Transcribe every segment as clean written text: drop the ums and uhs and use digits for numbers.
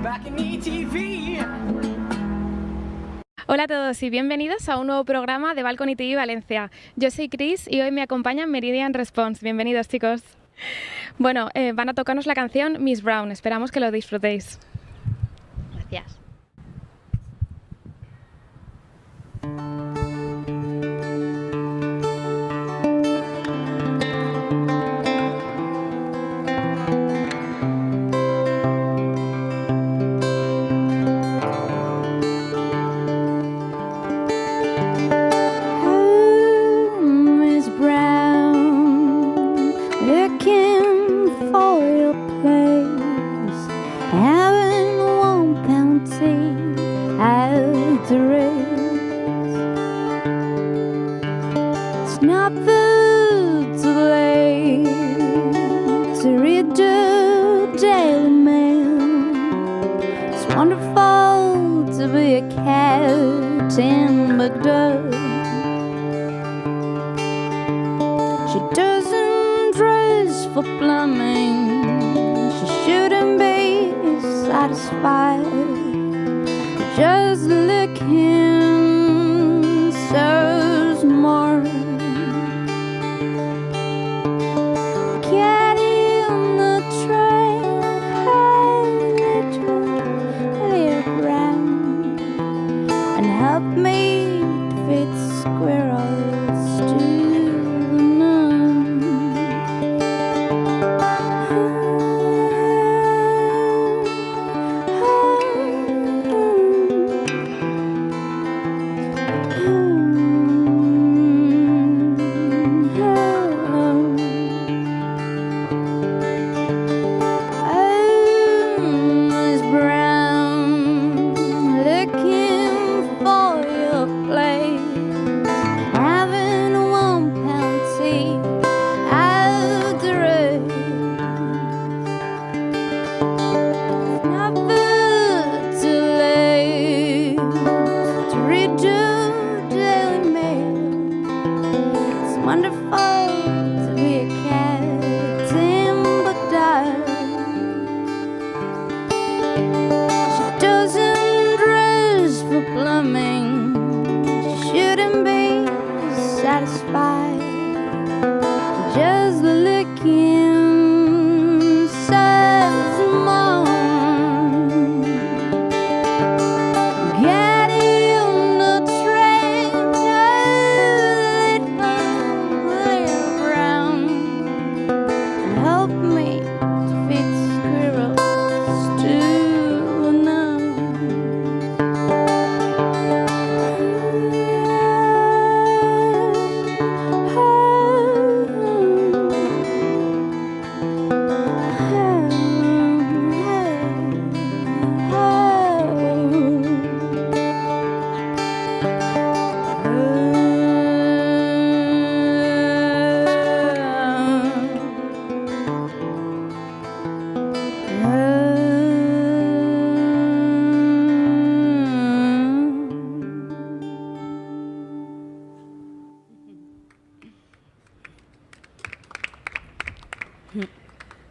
back in ETV. Hola a todos y bienvenidos a un nuevo programa de Balcony TV Valencia. Yo soy Cris y hoy me acompaña Meridian Response. Bienvenidos, chicos. Bueno, van a tocarnos la canción Miss Brown. Esperamos que lo disfrutéis. Gracias. She doesn't dress for plumbing. She shouldn't be satisfied just looking so smart. Get in the train, hey, little brown, and help me fit squirrels too. Just looking so small. Get in the train, little brown, and help me to feed squirrels too now.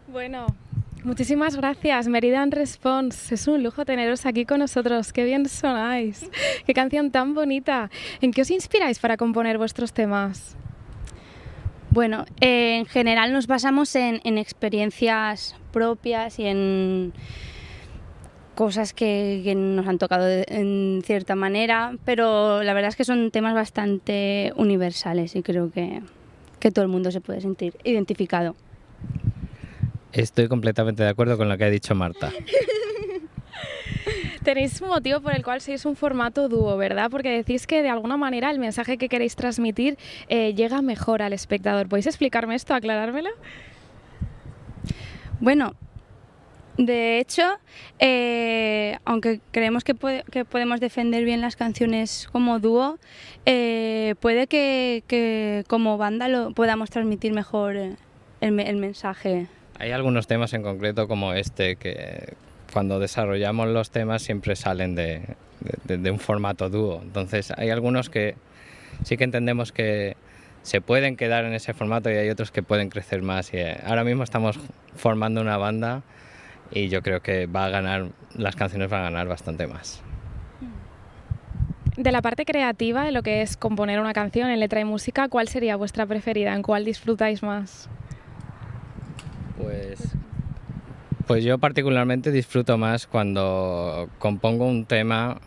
Bueno, muchísimas gracias, Meridian Response. Es un lujo teneros aquí con nosotros. Qué bien sonáis. Qué canción tan bonita. ¿En qué os inspiráis para componer vuestros temas? Bueno, en general nos basamos en experiencias propias y en cosas que nos han tocado en cierta manera, pero la verdad es que son temas bastante universales y creo que todo el mundo se puede sentir identificado. Estoy completamente de acuerdo con lo que ha dicho Marta. Tenéis un motivo por el cual sois un formato dúo, ¿verdad? Porque decís que de alguna manera el mensaje que queréis transmitir llega mejor al espectador. ¿Podéis explicarme esto, aclarármelo? Bueno, de hecho, aunque creemos que podemos defender bien las canciones como dúo, puede que como banda lo podamos transmitir mejor el mensaje. Hay algunos temas en concreto como este que cuando desarrollamos los temas siempre salen de un formato dúo. Entonces hay algunos que sí que entendemos que se pueden quedar en ese formato y hay otros que pueden crecer más. Y ahora mismo estamos formando una banda y yo creo que va a ganar, las canciones van a ganar bastante más. De la parte creativa de lo que es componer una canción en letra y música, ¿cuál sería vuestra preferida? ¿En cuál disfrutáis más? Pues yo particularmente disfruto más cuando compongo un tema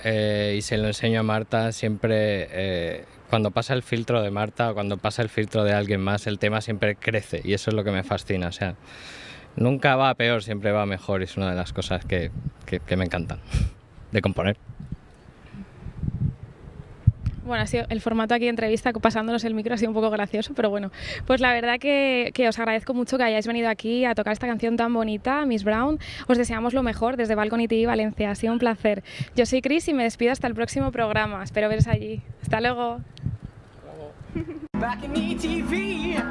y se lo enseño a Marta. Siempre cuando pasa el filtro de Marta o cuando pasa el filtro de alguien más, el tema siempre crece y eso es lo que me fascina. O sea, nunca va a peor, siempre va a mejor y es una de las cosas que me encantan de componer. Bueno, ha sido el formato aquí de entrevista, pasándonos el micro, ha sido un poco gracioso, pero bueno, pues la verdad que os agradezco mucho que hayáis venido aquí a tocar esta canción tan bonita, Miss Brown. Os deseamos lo mejor desde Balcony TV Valencia, ha sido un placer. Yo soy Cris y me despido hasta el próximo programa, espero veros allí. Hasta luego. Back in ETV.